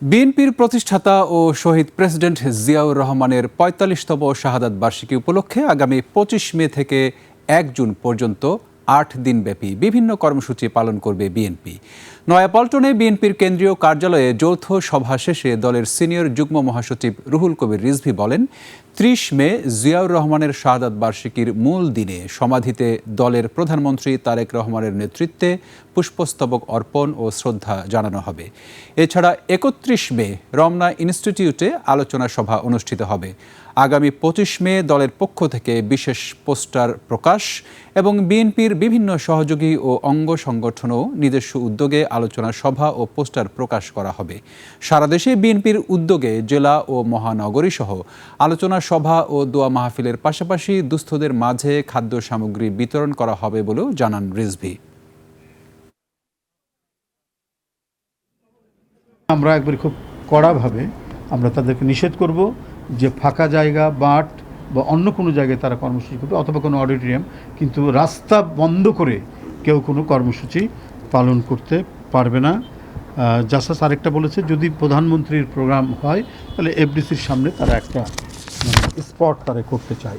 বিএনপির প্রতিষ্ঠাতা ও শহীদ প্রেসিডেন্ট জিয়াউর রহমানের ৪৫তম শাহাদাত বার্ষিকী উপলক্ষে আগামী ২৫ মে থেকে ১ জুন পর্যন্ত ৮ দিনব্যাপী বিভিন্ন কর্মসূচি পালন করবে বিএনপি। নয়াপল্টনে বিএনপির কেন্দ্রীয় কার্যালয়ে যৌথ সভা শেষে দলের সিনিয়র যুগ্ম মহাসচিব রুহুল কবির রিজভী বলেন, ৩০ মে জিয়াউর রহমানের শাহাদাত বার্ষিকীর মূল দিনে সমাধিতে দলের প্রধানমন্ত্রী তারেক রহমানের নেতৃত্বে পুষ্পস্তবক অর্পণ ও শ্রদ্ধা জানানো হবে। এছাড়া ৩১ মে রমনা ইনস্টিটিউটে আলোচনা সভা অনুষ্ঠিত হবে। আগামী ২৫ মে দলের পক্ষ থেকে বিশেষ পোস্টার প্রকাশ এবং বিএনপির বিভিন্ন সহযোগী ও অঙ্গ সংগঠনও নিজস্ব উদ্যোগে আলোচনা সভা ও পোস্টার প্রকাশ করা হবে। সারা দেশে বিএনপির উদ্যোগে জেলা ও মহানগরী সহ আলোচনা সভা ও দোয়া মাহফিলের পাশাপাশি দুস্থদের মাঝে খাদ্য সামগ্রী বিতরণ করা হবে বলেও জানান রিজভী। আমরা একবার খুব কড়াভাবে আমরা তাদেরকে নিষেধ করব যে ফাঁকা জায়গা, মাঠ বা অন্য কোনো জায়গায় তারা কর্মসূচি করবে অথবা কোনো অডিটোরিয়াম, কিন্তু রাস্তা বন্ধ করে কেউ কোনো কর্মসূচি পালন করতে পারবে না। জাসাস আরেকটা বলেছে, যদি প্রধানমন্ত্রীর প্রোগ্রাম হয় তাহলে এফডিসির সামনে তারা একটা স্পট তারা করতে চায়।